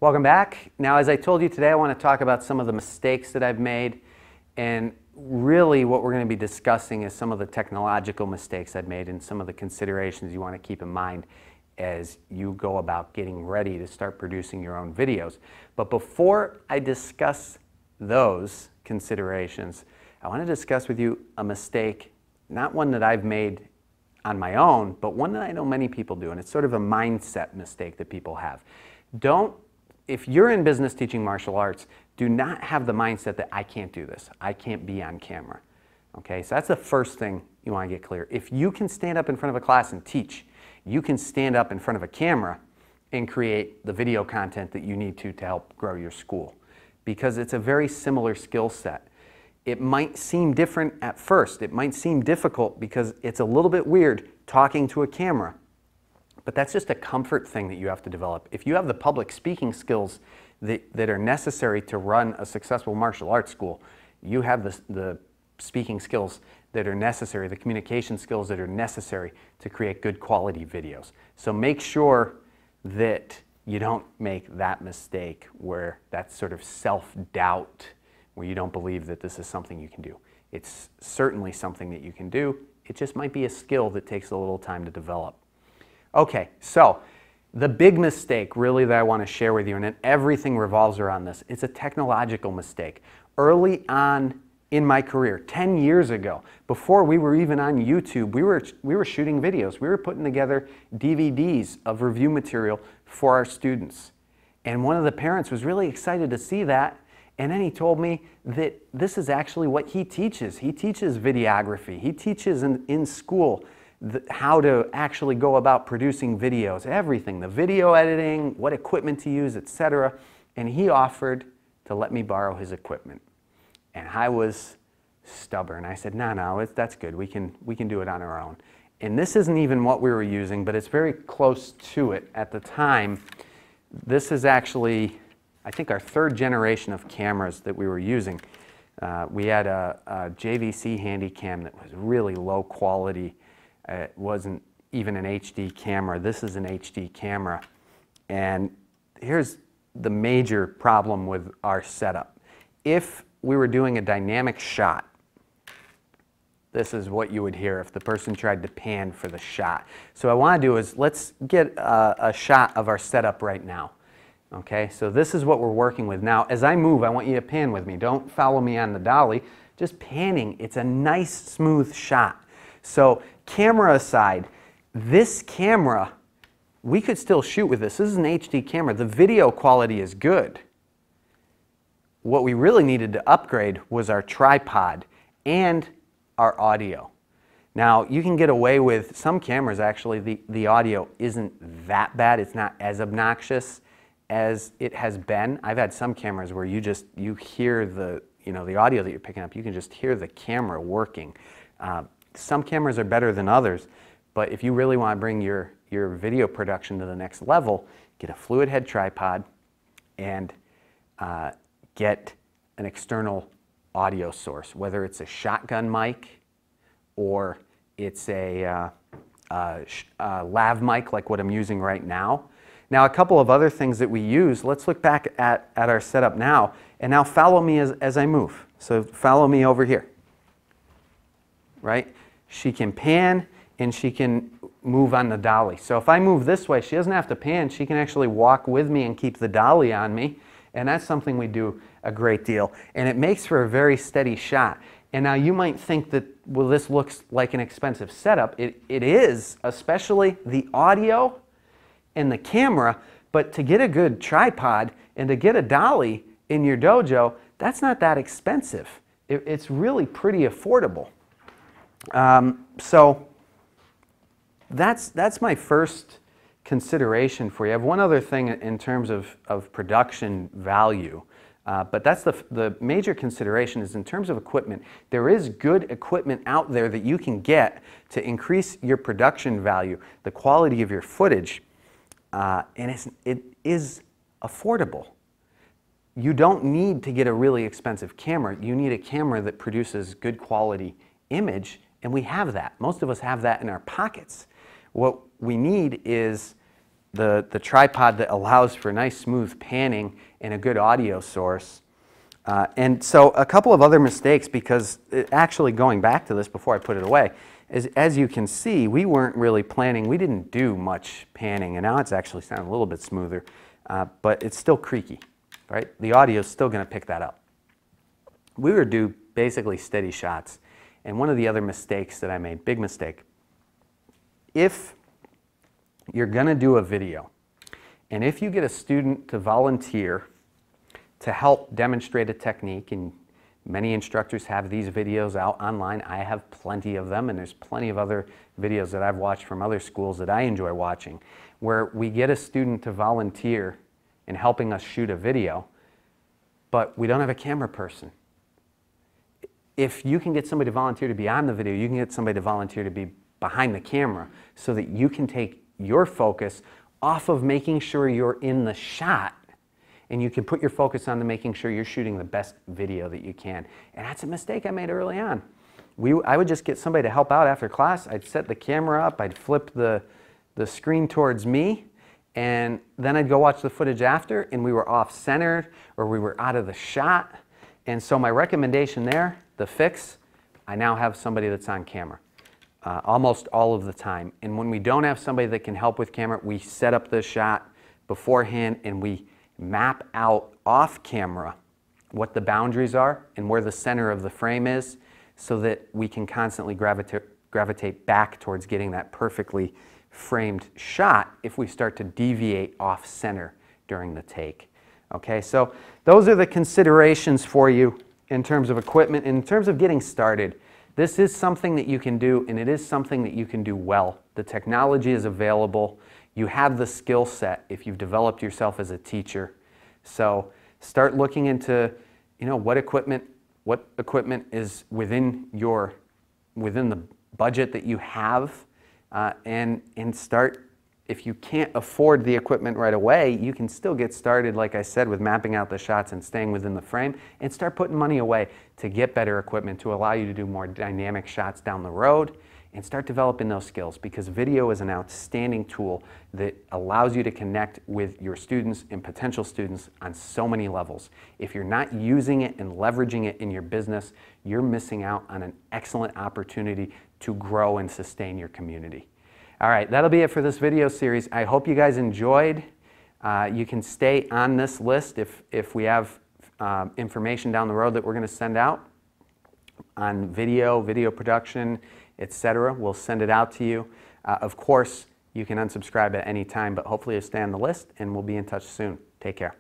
Welcome back. Now, as I told you today, I want to talk about some of the mistakes that I've made, and really what we're going to be discussing is some of the technological mistakes I've made and some of the considerations you want to keep in mind as you go about getting ready to start producing your own videos. But before I discuss those considerations, I want to discuss with you a mistake, not one that I've made on my own, but one that I know many people do, and it's sort of a mindset mistake that people have. If you're in business teaching martial arts, do not have the mindset that I can't do this, I can't be on camera. Okay, so that's the first thing you want to get clear. If you can stand up in front of a class and teach, you can stand up in front of a camera and create the video content that you need to help grow your school, because it's a very similar skill set. It might seem different at first. It might seem difficult because it's a little bit weird talking to a camera. But that's just a comfort thing that you have to develop. If you have the public speaking skills that are necessary to run a successful martial arts school, you have the speaking skills that are necessary, the communication skills that are necessary to create good quality videos. So make sure that you don't make that mistake where that's sort of self-doubt, where you don't believe that this is something you can do. It's certainly something that you can do. It just might be a skill that takes a little time to develop. Okay, so the big mistake really that I want to share with you, and everything revolves around this, it's a technological mistake. Early on in my career, 10 years ago, before we were even on YouTube, we were shooting videos. We were putting together DVDs of review material for our students. And one of the parents was really excited to see that, and then he told me that this is actually what he teaches. He teaches videography. He teaches in school how to actually go about producing videos, everything, the video editing, what equipment to use, etc. And he offered to let me borrow his equipment. And I was stubborn. I said, no, that's good. We can do it on our own. And this isn't even what we were using, but it's very close to it at the time. This is actually, I think, our third generation of cameras that we were using. We had a JVC Handycam that was really low quality. It wasn't even an HD camera. This is an HD camera. And here's the major problem with our setup. If we were doing a dynamic shot, this is what you would hear if the person tried to pan for the shot. So what I want to do is let's get a shot of our setup right now. Okay, so this is what we're working with. Now, as I move, I want you to pan with me. Don't follow me on the dolly. Just panning. It's a nice, smooth shot. So camera aside, this camera, we could still shoot with this. This is an HD camera. The video quality is good. What we really needed to upgrade was our tripod and our audio. Now, you can get away with some cameras, actually, the audio isn't that bad. It's not as obnoxious as it has been. I've had some cameras where you hear the audio that you're picking up. You can just hear the camera working. Some cameras are better than others, but if you really want to bring your video production to the next level, get a fluid head tripod and get an external audio source, whether it's a shotgun mic or it's a lav mic like what I'm using right now. Now, a couple of other things that we use, let's look back at our setup now, and now follow me as I move. So follow me over here, right? She can pan and she can move on the dolly. So if I move this way, she doesn't have to pan. She can actually walk with me and keep the dolly on me. And that's something we do a great deal. And it makes for a very steady shot. And now you might think that, well, this looks like an expensive setup. It is, especially the audio and the camera. But to get a good tripod and to get a dolly in your dojo, that's not that expensive. It's really pretty affordable. So that's my first consideration for you. I have one other thing in terms of production value, but that's the major consideration is in terms of equipment. There is good equipment out there that you can get to increase your production value, the quality of your footage, and it is affordable. You don't need to get a really expensive camera. You need a camera that produces good quality image. And we have that. Most of us have that in our pockets. What we need is the tripod that allows for nice smooth panning and a good audio source. And so a couple of other mistakes, because actually going back to this before I put it away, is as you can see, we weren't really planning, we didn't do much panning, and now it's actually sounding a little bit smoother, but it's still creaky, right? The audio is still going to pick that up. We were do basically steady shots, and one of the other mistakes that I made, big mistake, if you're going to do a video, and if you get a student to volunteer to help demonstrate a technique, and many instructors have these videos out online. I have plenty of them, and there's plenty of other videos that I've watched from other schools that I enjoy watching, where we get a student to volunteer in helping us shoot a video, but we don't have a camera person. If you can get somebody to volunteer to be on the video, you can get somebody to volunteer to be behind the camera so that you can take your focus off of making sure you're in the shot, and you can put your focus on to making sure you're shooting the best video that you can. And that's a mistake I made early on. I would just get somebody to help out after class. I'd set the camera up, I'd flip the screen towards me, and then I'd go watch the footage after, and we were off-centered or we were out of the shot. And so my recommendation there, the fix, I now have somebody that's on camera almost all of the time. And when we don't have somebody that can help with camera, we set up the shot beforehand and we map out off camera what the boundaries are and where the center of the frame is, so that we can constantly gravitate back towards getting that perfectly framed shot if we start to deviate off center during the take. Okay, so those are the considerations for you in terms of equipment. In terms of getting started, this is something that you can do, and it is something that you can do well. The technology is available. You have the skill set if you've developed yourself as a teacher. So start looking into, what equipment is within the budget that you have, and start. If you can't afford the equipment right away, you can still get started, like I said, with mapping out the shots and staying within the frame, and start putting money away to get better equipment to allow you to do more dynamic shots down the road, and start developing those skills, because video is an outstanding tool that allows you to connect with your students and potential students on so many levels. If you're not using it and leveraging it in your business, you're missing out on an excellent opportunity to grow and sustain your community. All right, that'll be it for this video series. I hope you guys enjoyed. You can stay on this list if we have information down the road that we're going to send out on video production, etc. We'll send it out to you. Of course, you can unsubscribe at any time, but hopefully you'll stay on the list, and we'll be in touch soon. Take care.